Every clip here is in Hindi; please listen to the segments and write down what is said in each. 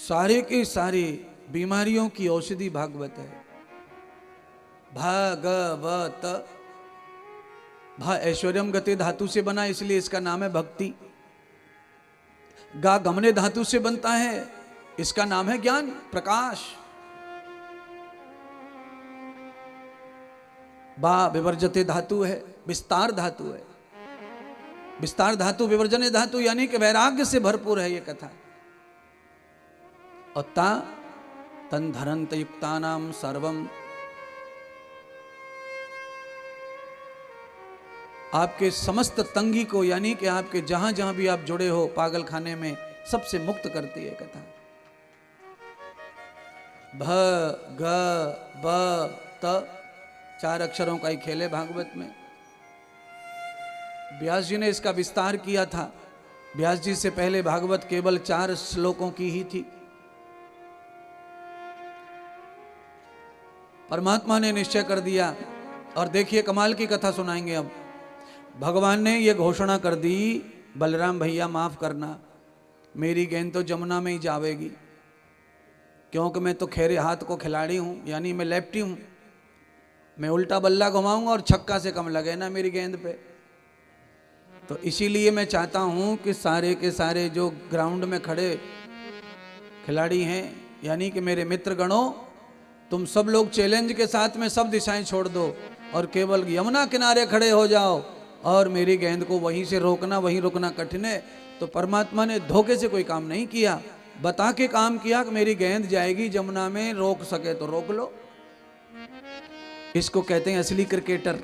सारे के सारे बीमारियों की औषधि भागवत है। भागवत, भा ऐश्वर्यम गते धातु से बना, इसलिए इसका नाम है भक्ति। गा गमने धातु से बनता है, इसका नाम है ज्ञान प्रकाश। बा विवर्जते धातु है, विस्तार धातु है। विस्तार धातु विवर्जने धातु, यानी कि वैराग्य से भरपूर है ये कथा। और ता तन धरंत युक्तानाम सर्वम, आपके समस्त तंगी को, यानी कि आपके जहां जहां भी आप जुड़े हो पागल खाने में, सबसे मुक्त करती है कथा। भ ग ब त, 4 अक्षरों का ही खेल है भागवत में। व्यास जी ने इसका विस्तार किया था। व्यास जी से पहले भागवत केवल 4 श्लोकों की ही थी। परमात्मा ने निश्चय कर दिया। और देखिए कमाल की कथा सुनाएंगे अब। भगवान ने यह घोषणा कर दी, बलराम भैया माफ करना, मेरी गेंद तो जमुना में ही जावेगी, क्योंकि मैं तो खेरे हाथ को खिलाड़ी हूं, यानी मैं लेफ्टी हूं। मैं उल्टा बल्ला घुमाऊंगा और छक्का से कम लगे ना मेरी गेंद पे। तो इसीलिए मैं चाहता हूं कि सारे के सारे जो ग्राउंड में खड़े खिलाड़ी हैं, यानी कि मेरे मित्र गणों, तुम सब लोग चैलेंज के साथ में सब दिशाएं छोड़ दो और केवल यमुना किनारे खड़े हो जाओ और मेरी गेंद को वहीं से रोकना, वहीं रुकना कठिन है। तो परमात्मा ने धोखे से कोई काम नहीं किया, बता के काम किया कि मेरी गेंद जाएगी जमुना में, रोक सके तो रोक लो। इसको कहते हैं असली क्रिकेटर।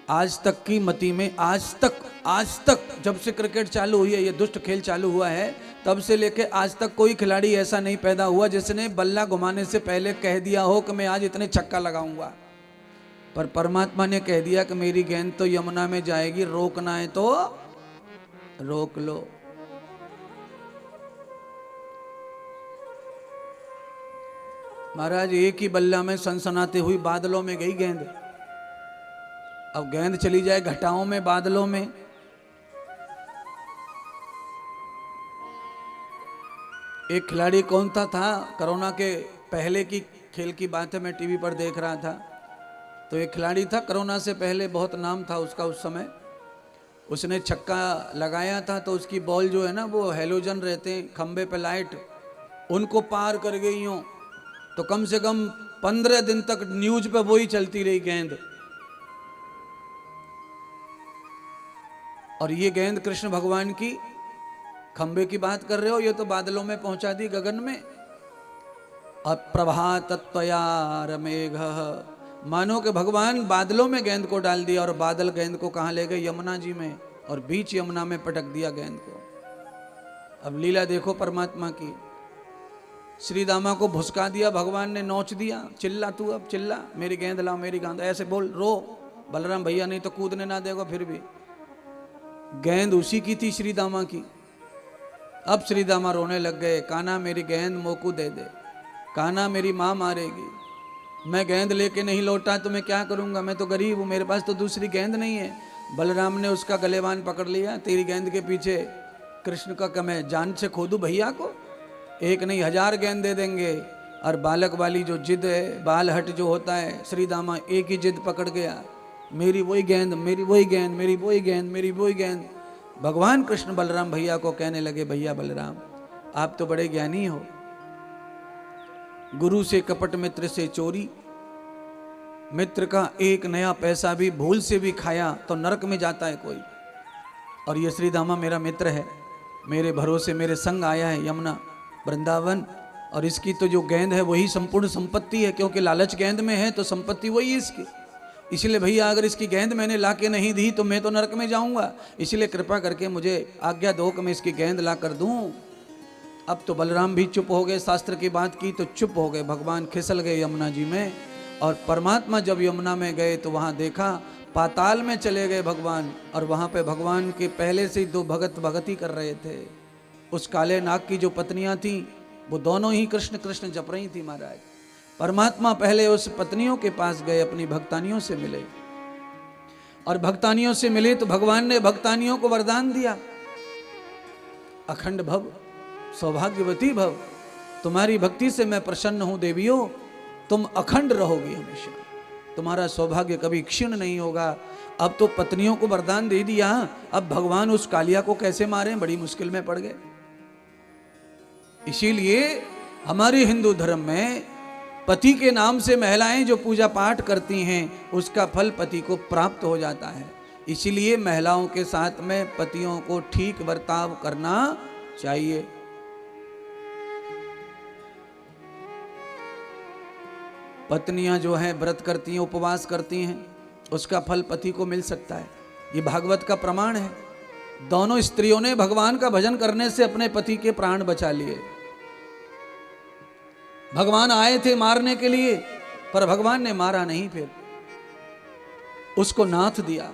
आज तक की मति में, आज तक जब से क्रिकेट चालू हुई है, ये दुष्ट खेल चालू हुआ है, तब से लेके आज तक कोई खिलाड़ी ऐसा नहीं पैदा हुआ जिसने बल्ला घुमाने से पहले कह दिया हो कि मैं आज इतने छक्का लगाऊंगा। पर परमात्मा ने कह दिया कि मेरी गेंद तो यमुना में जाएगी, रोकना है तो रोक लो। महाराज एक ही बल्ला में सनसनाते हुई बादलों में गई गेंद। अब गेंद चली जाए घटाओं में, बादलों में, एक खिलाड़ी कौन था कोरोना के पहले की खेल की बात है, मैं टीवी पर देख रहा था। तो एक खिलाड़ी था, कोरोना से पहले बहुत नाम था उसका उस समय। उसने छक्का लगाया था तो उसकी बॉल जो है ना, वो हेलोजन रहते हैं खंबे पे लाइट, उनको पार कर गई यूं। तो कम से कम 15 दिन तक न्यूज पे वही चलती रही गेंद। और ये गेंद कृष्ण भगवान की, खंबे की बात कर रहे हो, ये तो बादलों में पहुंचा दी, गगन में। अप्रभातत्वयार मेघ, मानो कि भगवान बादलों में गेंद को डाल दिया और बादल गेंद को कहां ले गए, यमुना जी में, और बीच यमुना में पटक दिया गेंद को। अब लीला देखो परमात्मा की। श्री दामा को भुसका दिया भगवान ने, नोच दिया, चिल्ला तू अब चिल्ला, मेरी गेंद लाओ, मेरी गेंद, ऐसे बोल, रो बलराम भैया, नहीं तो कूदने ना देगा। फिर भी गेंद उसी की थी, श्री दामा की। अब श्री दामा रोने लग गए, कान्हा मेरी गेंद मोकू दे दे, कान्हा मेरी माँ मारेगी, मैं गेंद लेके नहीं लौटा तो मैं क्या करूंगा, मैं तो गरीब हूं, मेरे पास तो दूसरी गेंद नहीं है। बलराम ने उसका गलेवान पकड़ लिया, तेरी गेंद के पीछे कृष्ण का कम है, जान से खोदू भैया को, एक नहीं 1000 गेंद दे देंगे। और बालक वाली जो जिद है, बाल हट जो होता है, श्री दामा एक ही जिद पकड़ गया, मेरी वही गेंद, मेरी वही गेंद, मेरी वही गेंद, मेरी वही गेंद। भगवान कृष्ण बलराम भैया को कहने लगे, भैया बलराम आप तो बड़े ज्ञानी हो, गुरु से कपट मित्र से चोरी, मित्र का एक नया पैसा भी भूल से भी खाया तो नरक में जाता है कोई। और ये श्री दामा मेरा मित्र है, मेरे भरोसे मेरे संग आया है यमुना वृंदावन, और इसकी तो जो गेंद है वही संपूर्ण संपत्ति है, क्योंकि लालच गेंद में है तो संपत्ति वही है इसकी। इसलिए भैया अगर इसकी गेंद मैंने ला के नहीं दी तो मैं तो नरक में जाऊंगा, इसलिए कृपा करके मुझे आज्ञा दो कि मैं इसकी गेंद ला कर दूं। अब तो बलराम भी चुप हो गए, शास्त्र की बात की तो चुप हो गए, भगवान खिसल गए यमुना जी में। और परमात्मा जब यमुना में गए तो वहां देखा पाताल में चले गए भगवान, और वहां पे भगवान के पहले से ही 2 भगत भगती कर रहे थे। उस काले नाग की जो पत्नियां थी वो दोनों ही कृष्ण कृष्ण जप रही थी महाराज। परमात्मा पहले उस पत्नियों के पास गए, अपनी भक्तानियों से मिले, और भक्तानियों से मिले तो भगवान ने भक्तानियों को वरदान दिया, अखंड भव सौभाग्यवती भव, तुम्हारी भक्ति से मैं प्रसन्न हूं देवियों, तुम अखंड रहोगी हमेशा, तुम्हारा सौभाग्य कभी क्षीण नहीं होगा। अब तो पत्नियों को वरदान दे दिया, अब भगवान उस कालिया को कैसे मारें, बड़ी मुश्किल में पड़ गए। इसीलिए हमारे हिंदू धर्म में पति के नाम से महिलाएं जो पूजा पाठ करती हैं उसका फल पति को प्राप्त हो जाता है। इसीलिए महिलाओं के साथ में पतियों को ठीक बर्ताव करना चाहिए। पत्नियां जो हैं व्रत करती हैं, उपवास करती हैं, उसका फल पति को मिल सकता है। ये भागवत का प्रमाण है। दोनों स्त्रियों ने भगवान का भजन करने से अपने पति के प्राण बचा लिए। भगवान आए थे मारने के लिए, पर भगवान ने मारा नहीं, फिर उसको नाथ दिया।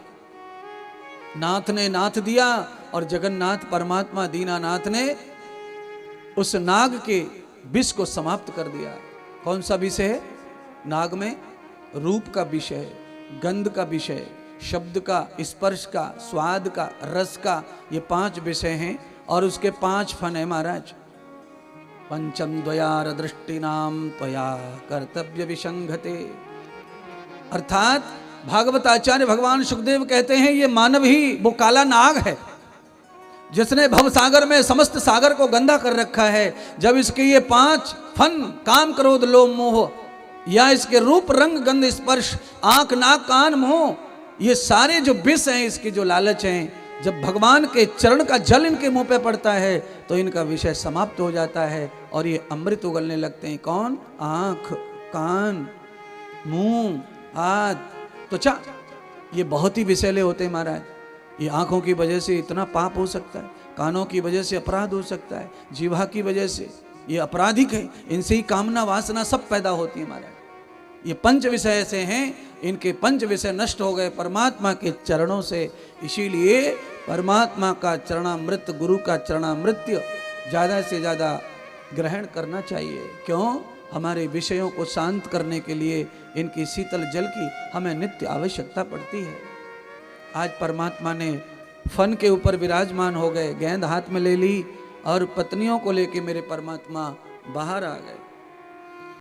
नाथ ने नाथ दिया और जगन्नाथ परमात्मा दीनानाथ ने उस नाग के विष को समाप्त कर दिया। कौन सा विष है? नाग में रूप का विष है, गंध का विष है, शब्द का, स्पर्श का, स्वाद का, रस का, ये 5 विषय हैं और उसके 5 फन है महाराज। पंचम द्वयार दृष्टिनाम त्वया कर्तव्य विसंगते। अर्थात भागवत आचार्य भगवान सुखदेव कहते हैं ये मानव ही वो काला नाग है जिसने भव सागर में समस्त सागर को गंदा कर रखा है। जब इसके ये 5 फन काम क्रोध लोभ मोह, या इसके रूप रंग गंध स्पर्श आंख नाक कान मुंह, ये सारे जो विष हैं, इसके जो लालच हैं, जब भगवान के चरण का जल इनके मुंह पे पड़ता है तो इनका विषय समाप्त हो जाता है और ये अमृत उगलने लगते हैं। कौन? आंख, कान, मुंह, हाथ, त्वचा, ये बहुत ही विषैले होते हैं महाराज। ये आंखों की वजह से इतना पाप हो सकता है, कानों की वजह से अपराध हो सकता है, जीवा की वजह से ये अपराधिक है, इनसे ही कामना वासना सब पैदा होती है महाराज। ये 5 विषय ऐसे हैं, इनके 5 विषय नष्ट हो गए परमात्मा के चरणों से। इसीलिए परमात्मा का चरणामृत, गुरु का चरणामृत ज़्यादा से ज़्यादा ग्रहण करना चाहिए। क्यों? हमारे विषयों को शांत करने के लिए इनकी शीतल जल की हमें नित्य आवश्यकता पड़ती है। आज परमात्मा ने फन के ऊपर विराजमान हो गए, गेंद हाथ में ले ली और पत्नियों को लेके मेरे परमात्मा बाहर आ गए।